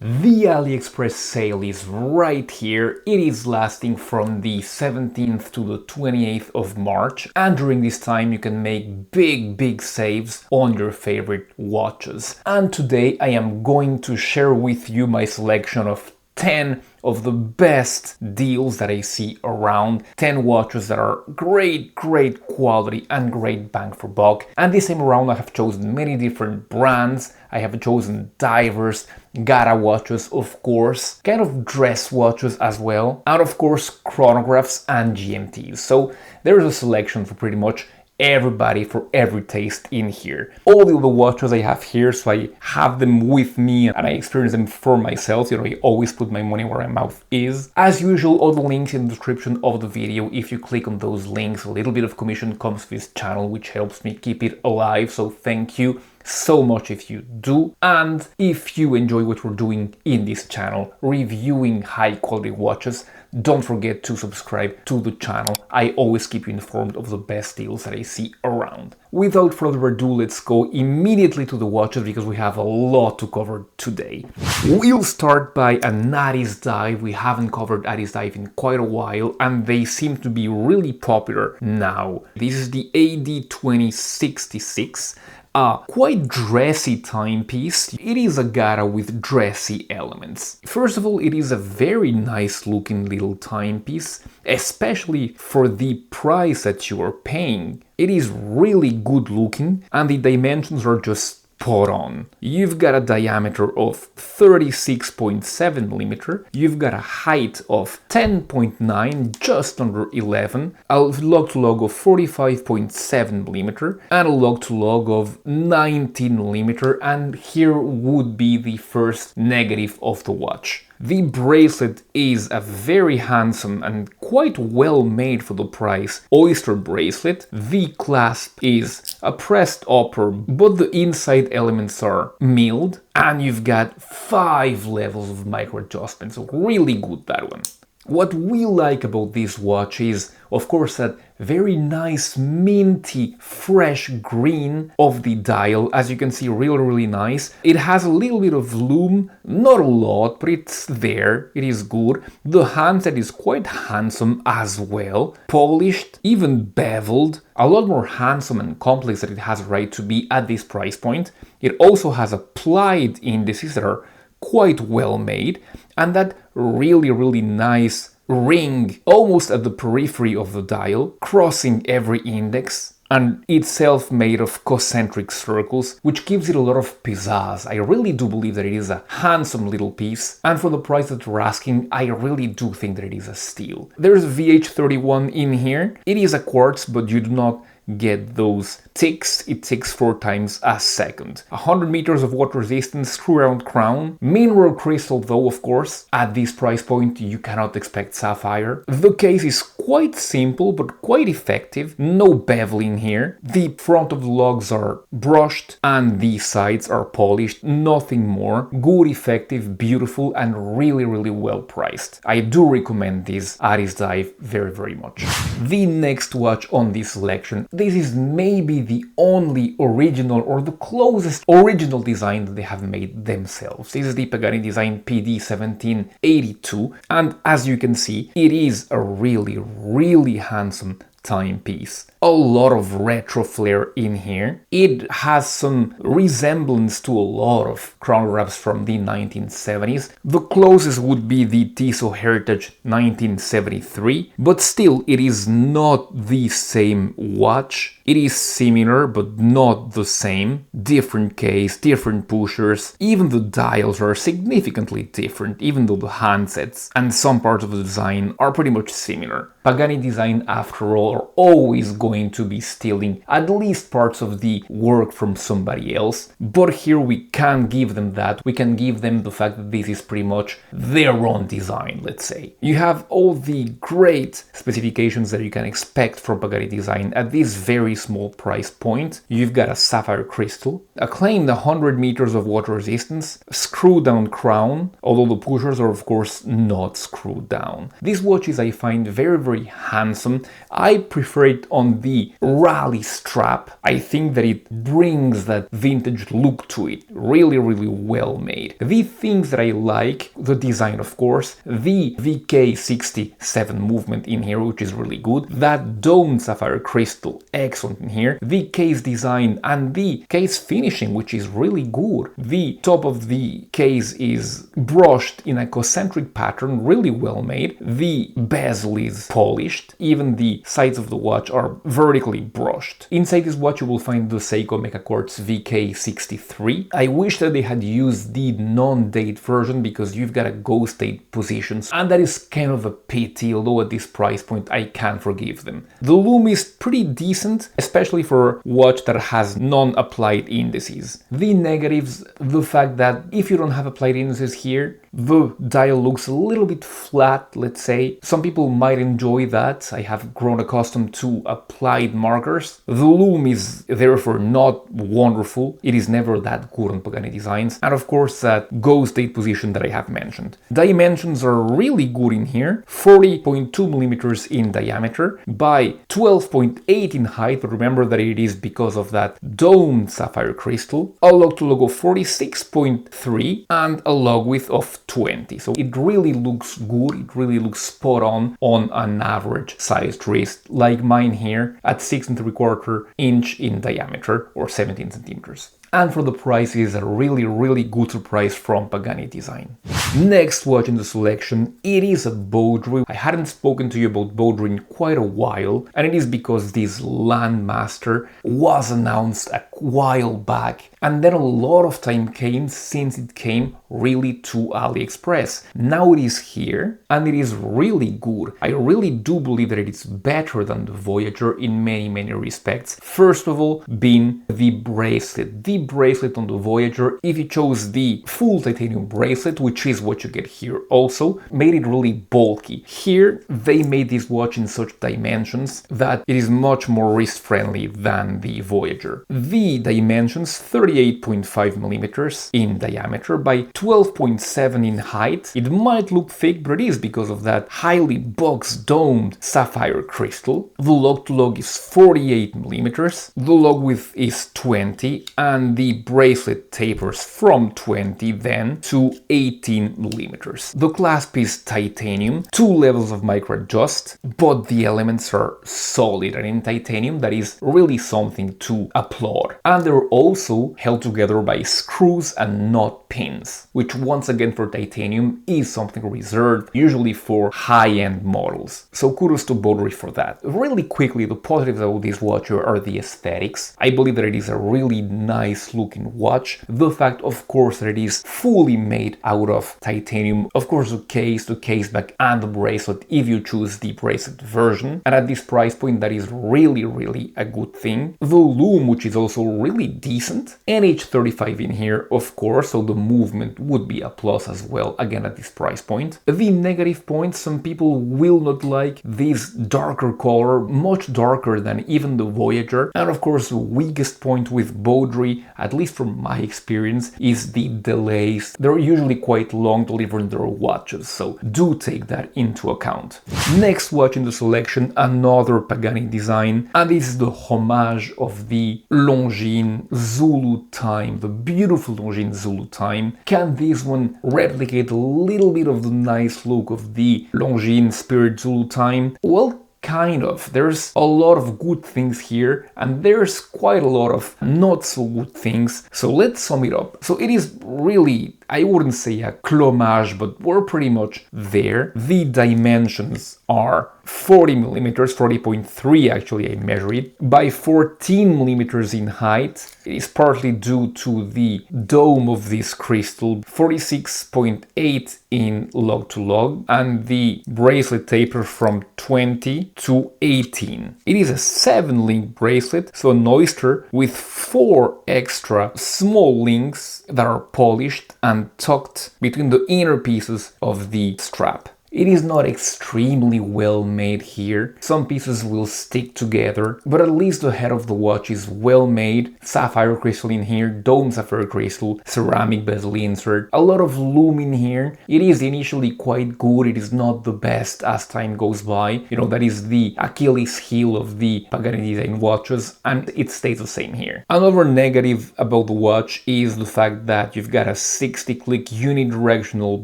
The AliExpress sale is right here. It is lasting from the 17th to the 28th of March, and during this time you can make big saves on your favorite watches. And today I am going to share with you my selection of 10 of the best deals that I see around, 10 watches that are great quality and great bang for buck. And this time around I have chosen many different brands. I have chosen divers, GADA watches of course, kind of dress watches as well, and of course chronographs and GMTs. So there is a selection for pretty much everybody, for every taste in here. All the other watches I have here, so I have them with me and I experience them for myself. You know, I always put my money where my mouth is. As usual, all the links in the description of the video. If you click on those links, a little bit of commission comes to this channel, which helps me keep it alive, so thank you so much if you do. And if you enjoy what we're doing in this channel, reviewing high quality watches, don't forget to subscribe to the channel. I always keep you informed of the best deals that I see around. Without further ado, let's go immediately to the watches because we have a lot to cover today. We'll start by an Addiesdive. We haven't covered Addiesdive in quite a while and they seem to be really popular now. This is the AD2066. A quite dressy timepiece. It is a GADA with dressy elements. First of all, it is a very nice looking little timepiece, especially for the price that you are paying. It is really good looking and the dimensions are just spot on. You've got a diameter of 36.7 millimeter, you've got a height of 10.9, just under 11, a log-to-log of 45.7 millimeter, and a log-to-log of 19 millimeter, and here would be the first negative of the watch. The bracelet is a very handsome and quite well made for the price oyster bracelet. The clasp is a pressed upper, but the inside elements are milled, and you've got 5 levels of micro adjustment, so really good, that one. What we like about this watch is, of course, that very nice minty fresh green of the dial. As you can see, really nice. It has a little bit of lume, not a lot, but it's there, it is good. The handset is quite handsome as well, polished, even beveled, a lot more handsome and complex than it has a right to be at this price point. It also has applied indices that are quite well made, and that really nice ring almost at the periphery of the dial, crossing every index, and itself made of concentric circles, which gives it a lot of pizzazz. I really do believe that it is a handsome little piece, and for the price that we're asking, I really do think that it is a steal. There's VH31 in here. It is a quartz, but you do not get those ticks. It ticks 4 times a second. 100 meters of water resistance, screw-round crown, mineral crystal though, of course. At this price point you cannot expect sapphire. The case is quite simple but quite effective, no beveling here. The front of the lugs are brushed and the sides are polished, nothing more. Good, effective, beautiful, and really well priced. I do recommend this Addiesdive very much. The next watch on this selection, this is maybe the only original or the closest original design that they have made themselves. This is the Pagani design PD1782, and as you can see, it is a really handsome timepiece. A lot of retro flair in here. It has some resemblance to a lot of chronographs from the 1970s. The closest would be the Tissot Heritage 1973, but still it is not the same watch. It is similar, but not the same. Different case, different pushers. Even the dials are significantly different, even though the handsets and some parts of the design are pretty much similar. Pagani design, after all, are always going to be stealing at least parts of the work from somebody else, but here we can't give them that. We can give them the fact that this is pretty much their own design, let's say. You have all the great specifications that you can expect from Pagani design at this very small price point. You've got a sapphire crystal, a claimed 100 meters of water resistance, screw down crown, although the pushers are of course not screwed down. These watches I find very very handsome. I prefer it on the rally strap. I think that it brings that vintage look to it. Really, really well made. The things that I like, the design of course, the VK67 movement in here, which is really good, that domed sapphire crystal, excellent in here, the case design and the case finishing, which is really good. The top of the case is brushed in a concentric pattern, really well made. The bezel is polished, even the sides of the watch are vertically brushed. Inside this watch you will find the Seiko Mecha Quartz VK63. I wish that they had used the non-date version because you've got a ghost date positions, and that is kind of a pity, although at this price point I can forgive them. The lume is pretty decent, especially for a watch that has non-applied indices. The negatives, the fact that if you don't have applied indices here, the dial looks a little bit flat, let's say. Some people might enjoy that. I have grown accustomed to applied markers. The lume is therefore not wonderful. It is never that good on Pagani designs. And of course that ghost date position that I have mentioned. Dimensions are really good in here. 40.2 millimeters in diameter by 12.8 in height, but remember that it is because of that domed sapphire crystal. A log to log of 46.3 and a log width of 20. So it really looks good, it really looks spot on an average sized wrist like mine here at 6¾ inch in diameter or 17 centimeters. And for the price, it is a really good surprise from Pagani design. Next watch in the selection, it is a Boderry. I hadn't spoken to you about Boderry in quite a while, and it is because this Landmaster was announced a while back, and then a lot of time came since it came really to AliExpress. Now it is here, and it is really good. I really do believe that it is better than the Voyager in many respects. First of all, being the bracelet. The bracelet on the Voyager, if you chose the full titanium bracelet, which is what you get here also, made it really bulky. Here they made this watch in such dimensions that it is much more wrist friendly than the Voyager. The dimensions 38.5 millimeters in diameter by 12.7 in height. It might look thick, but it is because of that highly box domed sapphire crystal. The log to log is 48 millimeters. The log width is 20 and the bracelet tapers from 20 then to 18 millimeters. The clasp is titanium, 2 levels of micro adjust, but the elements are solid, and in titanium that is really something to applaud. And they're also held together by screws and not pins, which once again for titanium is something reserved usually for high-end models. So kudos to Boderry for that. Really quickly, the positives about this watch are the aesthetics. I believe that it is a really nice looking watch. The fact, of course, that it is fully made out of titanium. Of course, the case back and the bracelet if you choose the bracelet version. And at this price point, that is really a good thing. The lume, which is also really decent. NH35 in here, of course, so the movement would be a plus as well, again at this price point. The negative points, some people will not like this darker color, much darker than even the Voyager. And of course, the weakest point with Boderry, at least from my experience, is the delays. They're usually quite long delivering their watches, so do take that into account. Next watch in the selection, another Pagani design, and this is the homage of the Longines Zulu time, the beautiful Longines Zulu time. Can this one replicate a little bit of the nice look of the Longines Spirit Zulu time? Well, kind of. There's a lot of good things here, and there's quite a lot of not so good things. So let's sum it up. So it is really, I wouldn't say a clomage, but we're pretty much there. The dimensions are 40 millimeters, 40.3 actually I measured it, by 14 millimeters in height. It is partly due to the dome of this crystal, 46.8 in log to log, and the bracelet taper from 20 to 18. It is a 7-link bracelet, so an oyster with 4 extra small links that are polished and tucked between the inner pieces of the strap. It is not extremely well made here. Some pieces will stick together, but at least the head of the watch is well made. Sapphire crystal in here, dome sapphire crystal, ceramic bezel insert, a lot of lume in here. It is initially quite good, it is not the best as time goes by. You know, that is the Achilles heel of the Pagani design watches, and it stays the same here. Another negative about the watch is the fact that you've got a 60-click unidirectional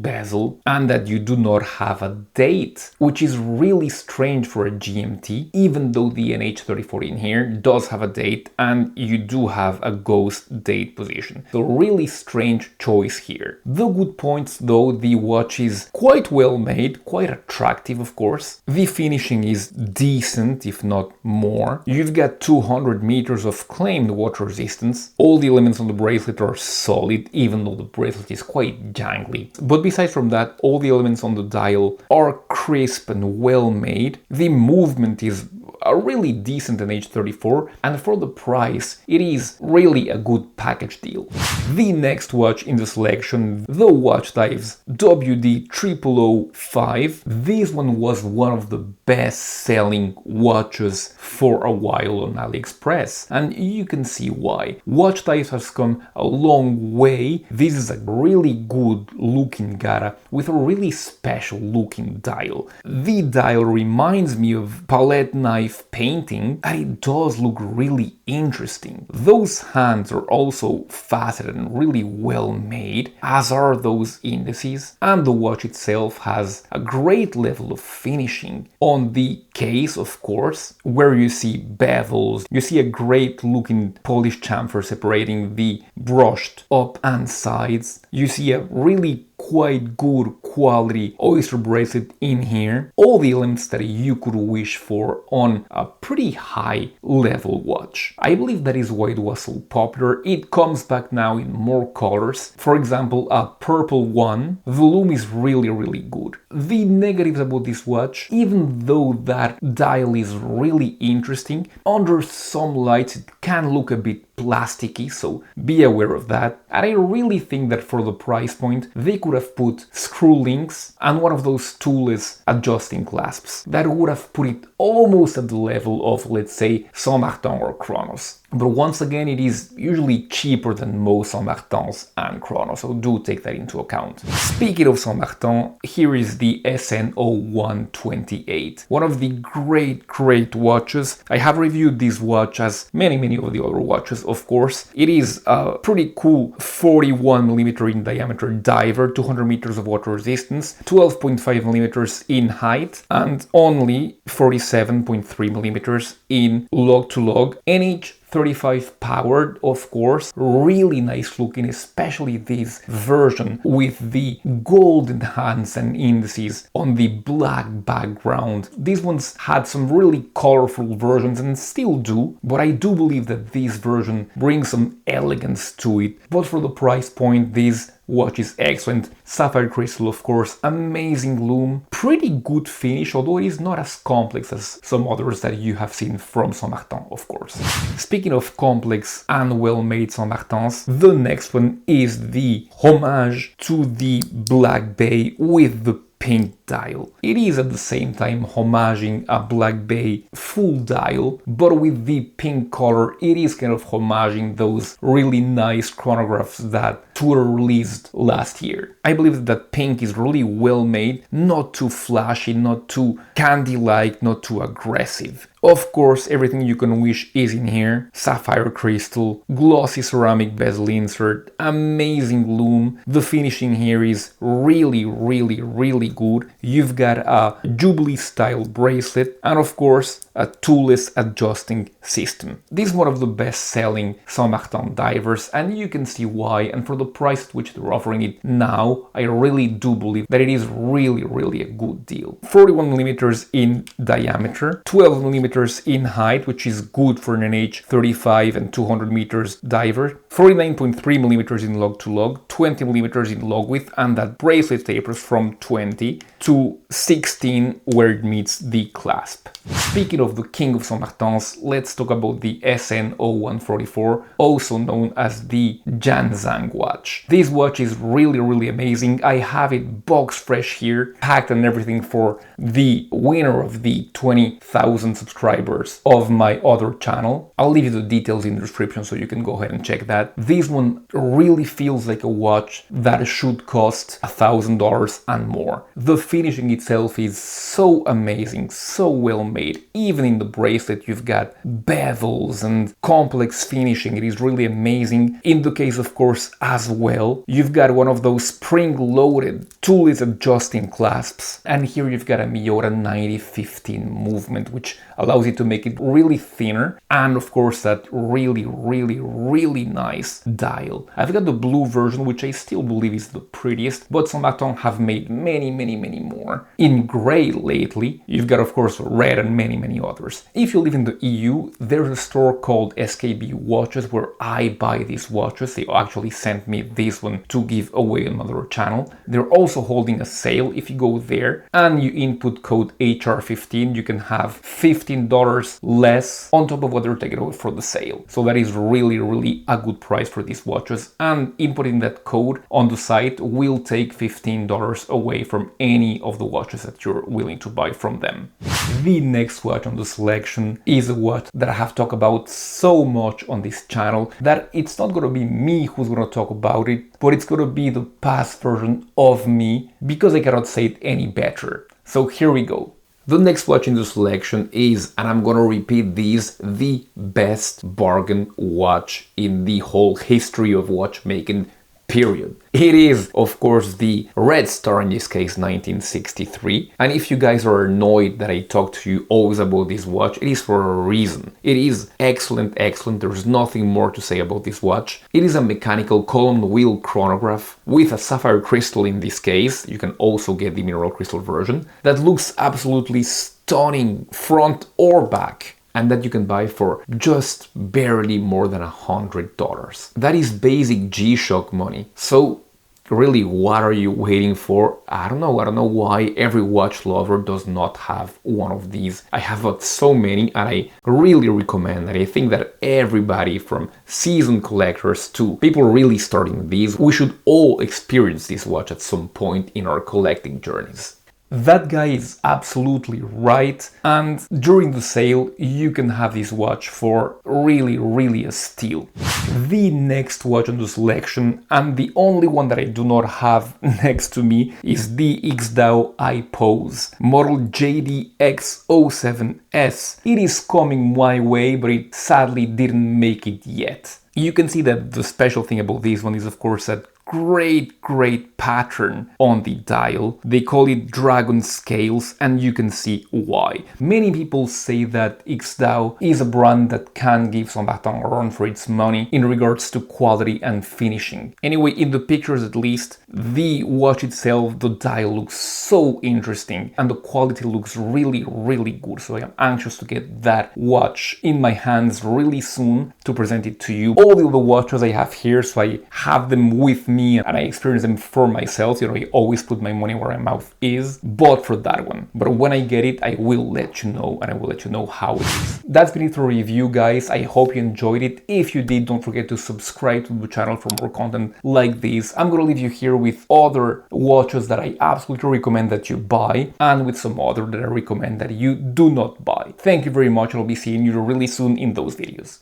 bezel and that you do not have a date, which is really strange for a GMT, even though the NH34 in here does have a date and you do have a ghost date position. So really strange choice here. The good points though, the watch is quite well made, quite attractive of course. The finishing is decent, if not more. You've got 200 meters of claimed water resistance. All the elements on the bracelet are solid, even though the bracelet is quite jangly. But besides from that, all the elements on the dial are crisp and well made. The movement is a really decent NH34, and for the price, it is really a good package deal. The next watch in the selection, the WatchDives WD0005. This one was one of the best-selling watches for a while on AliExpress, and you can see why. WatchDives has come a long way. This is a really good looking GADA with a really special looking dial. The dial reminds me of palette knife painting, and it does look really interesting. Those hands are also faceted and really well made, as are those indices, and the watch itself has a great level of finishing. On the case, of course, where you see bevels, you see a great looking polished chamfer separating the brushed up and sides. You see a really quite good quality oyster bracelet in here. All the elements that you could wish for on a pretty high level watch. I believe that is why it was so popular. It comes back now in more colors. For example, a purple one. The lume is really good. The negatives about this watch, even though that dial is really interesting, under some lights it can look a bit plasticky, so be aware of that. And I really think that for the price point, they could have put screw links and one of those toolless adjusting clasps. That would have put it almost at the level of, let's say, Saint Martin or Chonos. But once again, it is usually cheaper than most Saint Martins and Chonos, so do take that into account. Speaking of Saint Martin, here is the SN0128. One of the great watches. I have reviewed this watch as many of the other watches, of course. It is a pretty cool 41mm in diameter diver, 200 meters of water resistance, 12.5mm in height, and only 47.3mm in log-to-log. NH35 powered, of course, really nice looking, especially this version with the golden hands and indices on the black background. These ones had some really colorful versions and still do, but I do believe that this version brings some elegance to it. But for the price point, this watch is excellent. Sapphire crystal, of course, amazing lume, pretty good finish, although it is not as complex as some others that you have seen from Saint Martin, of course. Speaking of complex and well-made Saint Martins, the next one is the homage to the Black Bay with the pink dial. It is at the same time homaging a Black Bay full dial, but with the pink color, it is kind of homaging those really nice chronographs that Tudor released last year. I believe that pink is really well made, not too flashy, not too candy-like, not too aggressive. Of course, everything you can wish is in here. Sapphire crystal, glossy ceramic bezel insert, amazing lume. The finishing here is really good. You've got a Jubilee style bracelet and of course a toolless adjusting system. This is one of the best selling Saint Martin divers and you can see why, and for the price at which they're offering it now, I really do believe that it is really a good deal. 41mm in diameter, 12mm in height, which is good for an NH35 and 200 meters diver, 49.3mm in log-to-log, 20mm in log width, and that bracelet tapers from 20 to 16 where it meets the clasp. Speaking of the king of Saint Martins, let's talk about the SN0144, also known as the JianZhang watch. This watch is really amazing. I have it box fresh here, packed and everything for the winner of the 20,000 subscribers of my other channel. I'll leave you the details in the description so you can go ahead and check that. This one really feels like a watch that should cost $1,000 and more. The finishing itself is so amazing, so well made. Even in the bracelet you've got bevels and complex finishing. It is really amazing. In the case, of course, as well, you've got one of those spring-loaded toolless adjusting clasps, and here you've got a Miyota 9015 movement, which allows you to make it really thinner, and of course that really nice dial. I've got the blue version, which I still believe is the prettiest, but Saint Martin have made many more. In gray lately, you've got of course red and many others. If you live in the EU, there's a store called SKB Watches where I buy these watches. They actually sent me this one to give away on another channel. They're also holding a sale. If you go there and you input code HR15, you can have $15 less on top of what they're taking away for the sale. So that is really a good price for these watches, and inputting that code on the site will take $15 away from any of the watches that you're willing to buy from them. The next watch on the selection is a watch that I have talked about so much on this channel that it's not gonna be me who's gonna talk about it, but it's gonna be the past version of me, because I cannot say it any better. So here we go. The next watch in the selection is, and I'm gonna repeat this, the best bargain watch in the whole history of watchmaking, period. It is, of course, the Red Star, in this case 1963. And if you guys are annoyed that I talk to you always about this watch, it is for a reason. It is excellent. There's nothing more to say about this watch. It is a mechanical column wheel chronograph with a sapphire crystal in this case. You can also get the mineral crystal version that looks absolutely stunning front or back, and that you can buy for just barely more than $100. That is basic G-Shock money. So really, what are you waiting for? I don't know why every watch lover does not have one of these. I have got so many, and I really recommend that. I think that everybody, from seasoned collectors to people really starting these, we should all experience this watch at some point in our collecting journeys. That guy is absolutely right, and during the sale you can have this watch for really a steal. The next watch on the selection, and the only one that I do not have next to me, is the IXDAO Ipose, model JDX07S. It is coming my way, but it sadly didn't make it yet. You can see that the special thing about this one is, of course, that great pattern on the dial. They call it dragon scales, and you can see why. Many people say that IXDAO is a brand that can give Saint Martin a run for its money in regards to quality and finishing. Anyway, in the pictures at least, the watch itself, the dial looks so interesting and the quality looks really good. So I am anxious to get that watch in my hands really soon to present it to you. All the other watches I have here, so I have them with me and I experience them for myself. You know, I always put my money where my mouth is, but for that one. But when I get it, I will let you know, and I will let you know how it is. That's been it for review, guys. I hope you enjoyed it. If you did, don't forget to subscribe to the channel for more content like this. I'm gonna leave you here with other watches that I absolutely recommend that you buy, and with some other that I recommend that you do not buy. Thank you very much, and I'll be seeing you really soon in those videos.